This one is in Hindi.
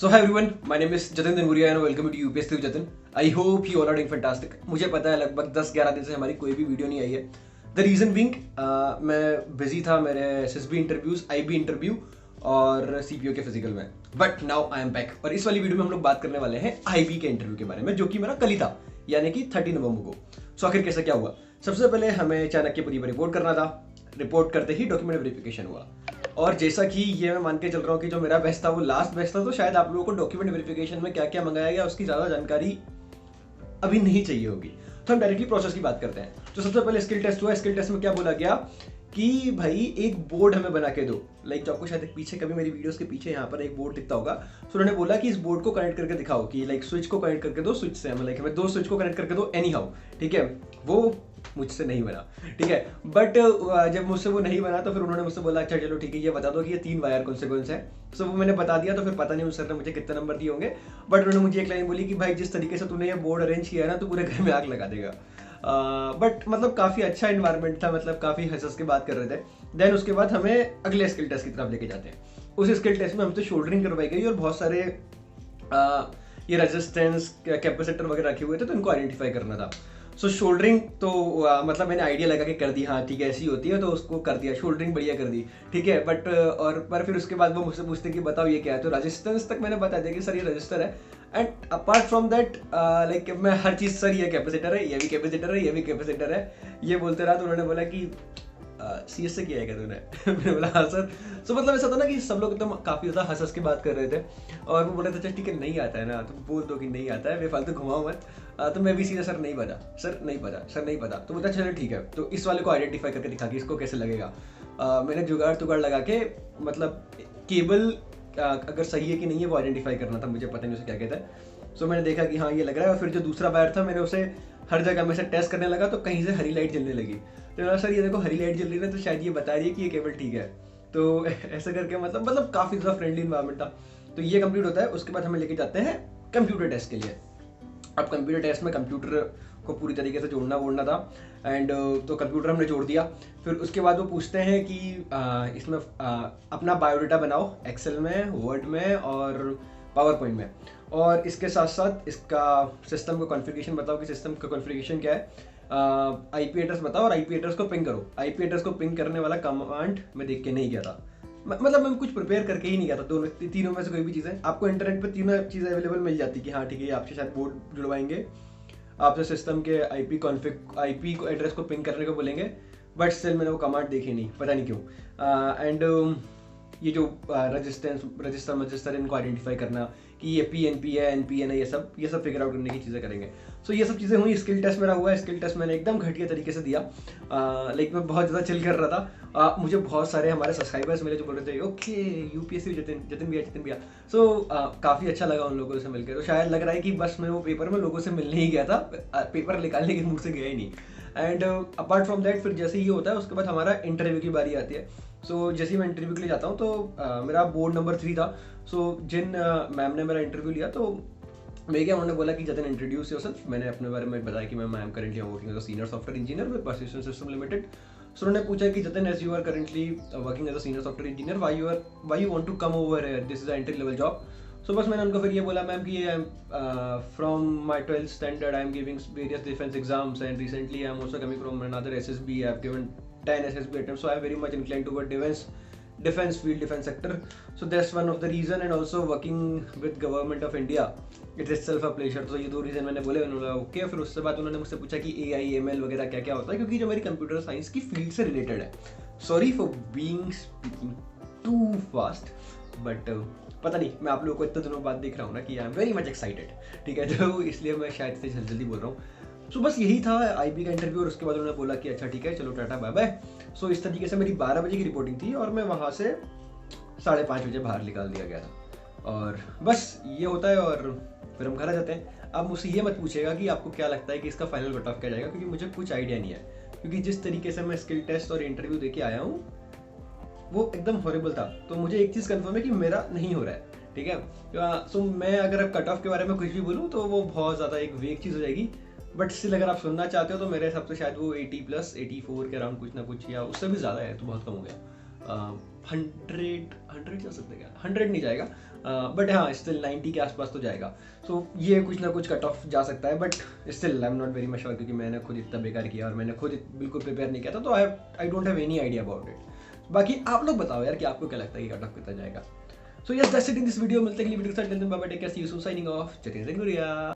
So hi everyone, my name is Jatin Danburia and welcome to UPSC with Jatin. I hope you all are doing fantastic. मुझे पता है लगभग 10-11 दिन से हमारी कोई भी वीडियो नहीं आई है. The reason being मैं बिजी था मेरे SSB इंटरव्यूज, IB इंटरव्यू और CPO के फिजिकल में. But now I am back और इस वाली वीडियो में हम लोग बात करने वाले हैं IB के इंटरव्यू के बारे में, जो कि मेरा कल ही था, यानी कि 30 नवंबर को. सो आखिर कैसा क्या हुआ? सबसे पहले हमें चाणक्यपुरी पर रिपोर्ट करना था. रिपोर्ट करते ही डॉक्यूमेंट वेरिफिकेशन हुआ. और जैसा कि ये मैं मान के चल रहा हूँ कि जो मेरा बैच था वो लास्ट बैच था, तो शायद आप लोगों को डॉक्यूमेंट वेरिफिकेशन में क्या क्या मंगाया गया उसकी ज़्यादा जानकारी अभी नहीं चाहिए होगी. तो हम डायरेक्टली प्रोसेस की बात करते हैं. तो सबसे पहले स्किल टेस्ट हुआ. स्किल टेस्ट में क्या बोला गया कि भाई एक बोर्ड हमें बना के दो. लाइक आपको शायद पीछे कभी मेरी वीडियोस के पीछे यहाँ पर एक बोर्ड दिखता होगा. तो उन्होंने बोला कि इस बोर्ड को कनेक्ट करके दिखाओ कि लाइक स्विच को कनेक्ट करके दो स्विच से, लाइक हमें 2 स्विच को कनेक्ट करके दो एनी हाउ. ठीक है, वो मुझसे नहीं बना. ठीक है, बट जब मुझसे वो नहीं बना तो फिर उन्होंने मुझसे बोला अच्छा चलो ठीक है ये बता दो कि ये 3 वायर कौन से हैं. सो वो मैंने बता दिया. तो फिर पता नहीं उस सर ने मुझे कितने नंबर दिए होंगे, बट उन्होंने मुझे एक लाइन बोली कि भाई जिस तरीके से तूने ये बोर्ड अरेंज किया है ना तो पूरे घर में आग लगा देगा. बट मतलब काफ़ी अच्छा इन्वायरमेंट था, मतलब काफ़ी हंस के बात कर रहे थे. देन उसके बाद हमें अगले स्किल टेस्ट की तरफ लेके जाते हैं. उस स्किल टेस्ट में हमसे शोल्डरिंग करवाई गई और बहुत सारे ये रेजिस्टेंस कैपेसिटर वगैरह रखे हुए थे, तो इनको आइडेंटिफाई करना था. सो शोल्डरिंग तो मतलब मैंने आइडिया लगा के कर दी, हाँ ठीक है ऐसी होती है, तो उसको कर दिया, शोल्डरिंग बढ़िया कर दी. ठीक है, बट और पर फिर उसके बाद वो मुझसे पूछते कि बताओ ये क्या है. तो रेजिस्टेंस तक मैंने बता दिया कि सर ये रजिस्टर है. And apart from that like मैं हर चीज़ सर ये कैपेसिटर है, ये भी कैपेसिटर है, ये भी कैपेसिटर है, ये बोलते रहा. तो उन्होंने बोला कि CS से किया है क्या तूने? मैंने बोला हाँ सर. सो मतलब ऐसा था ना कि सब लोग एकदम काफ़ी ज़्यादा हंस के बात कर रहे थे और वो बोल रहे थे अच्छा ठीक है नहीं आता है ना तो बोल दो कि नहीं आता है, बेफालतू घुमाओ मत. तो मैं भी सीधा सर नहीं पता, सर नहीं पता, सर नहीं पता. तो बोलता चलो ठीक है, तो इस वाले को आइडेंटिफाई करके दिखा कि इसको कैसे लगेगा. मैंने जुगाड़ लगा के मतलब केबल अगर सही है कि नहीं है वो आइडेंटिफाई करना था, मुझे पता नहीं उसे क्या कहता है. सो मैंने देखा कि हाँ ये लग रहा है. और फिर जो दूसरा वायर था मैंने उसे हर जगह में से टेस्ट करने लगा, तो कहीं से हरी लाइट जलने लगी. तो मैंने सर ये देखो हरी लाइट जल रही है तो शायद ये बता रही है कि ये केबल ठीक है. तो ऐसा करके मतलब काफ़ी ज़्यादा फ्रेंडली इन्वायरमेंट था. तो ये कंप्लीट होता है. उसके बाद हमें लेके जाते हैं कंप्यूटर टेस्ट के लिए. अब कंप्यूटर टेस्ट में कंप्यूटर को पूरी तरीके से जोड़ना था. एंड तो कंप्यूटर हमने जोड़ दिया. फिर उसके बाद वो पूछते हैं कि इसमें अपना बायोडाटा बनाओ एक्सेल में, वर्ड में और पावर पॉइंट में. और इसके साथ साथ इसका सिस्टम का कॉन्फ़िगरेशन बताओ कि सिस्टम का कॉन्फ़िगरेशन क्या है. IP एड्रेस बताओ और IP एड्रेस को पिंग करो. IP एड्रेस को पिंग करने वाला कमांड मैं देख के नहीं गया था, मतलब मैं कुछ प्रिपेयर करके ही नहीं गया था. तीनों में से कोई भी चीज़ें आपको इंटरनेट पे तीनों चीज़ें अवेलेबल मिल जाती कि हाँ ठीक है आपसे शायद बोर्ड जुड़वाएंगे, आपसे सिस्टम के IP को एड्रेस को पिंग करने को बोलेंगे, बट स्टिल मैंने वो कमांड देखी नहीं, पता नहीं क्यों. एंड ये जो रजिस्टर इनको आइडेंटिफाई करना कि ये PNP है, NPN है, ये सब फिगर आउट करने की चीज़ें करेंगे. सो ये सब चीज़ें हुई. स्किल टेस्ट मेरा हुआ. स्किल टेस्ट मैंने एकदम घटिया तरीके से दिया. लाइक मैं बहुत ज़्यादा चिल कर रहा था. मुझे बहुत सारे हमारे सब्सक्राइबर्स मिले जो बोल रहे थे ओके UPSC जतिन भैया. सो काफ़ी अच्छा लगा उन लोगों से मिलकर. तो शायद लग रहा है कि बस मैं वो पेपर में लोगों से मिलने ही गया था, पेपर निकालने के मूड से गया ही नहीं. एंड अपार्ट फ्रॉम दैट फिर जैसे ये होता है उसके बाद हमारा इंटरव्यू की बारी आती है. सो जैसे ही मैं इंटरव्यू के लिए जाता हूँ तो मेरा बोर्ड नंबर 3 था. सो जिन मैम ने मेरा इंटरव्यू लिया तो मैं क्या, उन्होंने बोला कि जतिन इंट्रोड्यूस योरसेल्फ. मैंने अपने बारे में बताया कि मैं I am currently working as a senior software engineer with Persistent System Limited. So उन्होंने पूछा कि Jatin as you are currently working as a senior software engineer why you want to come over here, this is entry level job. So बस मैंने उनको फिर ये बोला मैम कि from my 12th standard I am giving various defence exams and recently I am also coming from another SSB. I have given 10 SSB attempts, so I am very much inclined toward defense field, defense sector. So that's one of the reason, and also working with government of India, it is itself a pleasure. तो ये 2 रीज़न मैंने बोले. उन्होंने ओके. फिर उसके बाद उन्होंने मुझसे पूछा कि AI ML वगैरह क्या क्या होता है, क्योंकि जो मेरी कंप्यूटर साइंस की फील्ड से रिलेटेड है. Sorry for being speaking too fast, but पता नहीं, मैं आप लोगों को इतने दिनों बाद देख रहा हूँ ना कि I am very much excited. ठीक है, तो इसलिए मैं शायद से जल्दी बोल रहा हूँ. सो बस यही था IB का इंटरव्यू. और उसके बाद उन्होंने बोला कि अच्छा ठीक है चलो टाटा बाय बाय. सो इस तरीके से मेरी 12 बजे की रिपोर्टिंग थी और मैं वहाँ से 5:30 बजे बाहर निकाल दिया गया था. और बस ये होता है और फिर हम घर आ जाते हैं. अब मुझसे ये मत पूछेगा कि आपको क्या लगता है कि इसका फाइनल कट ऑफ क्या जाएगा, क्योंकि मुझे कुछ आइडिया नहीं है. क्योंकि जिस तरीके से मैं स्किल टेस्ट और इंटरव्यू दे के आया हूँ वो एकदम हॉरिबल था. तो मुझे एक चीज़ कन्फर्म है कि मेरा नहीं हो रहा है. ठीक है, सो मैं अगर कट ऑफ के बारे में कुछ भी बोलूँ तो वो बहुत ज़्यादा एक वेग चीज़ हो जाएगी. बट स्टिल अगर आप सुनना चाहते हो तो मेरे हिसाब से शायद वो 80+ 84 के अराउंड कुछ ना कुछ, या उससे भी ज़्यादा है तो बहुत कम हो गया. 100 जा सकता है क्या? 100 नहीं जाएगा, बट हाँ स्टिल 90 के आसपास तो जाएगा। सो ये कुछ ना कुछ कट ऑफ जा सकता है, but still I am not very much sure, क्योंकि मैंने खुद इतना बेकार किया और मैंने खुद बिल्कुल प्रिपेयर नहीं किया था, तो I don't have any idea about it. बाकी आप लोग बताओ यार कि आपको क्या लगता है कि कट ऑफ कितना जाएगा। So yes that's it in this video. मिलते हैं अगली वीडियो के साथ। Till then bye bye, take care, see you soon, signing off, Jatin Deoria.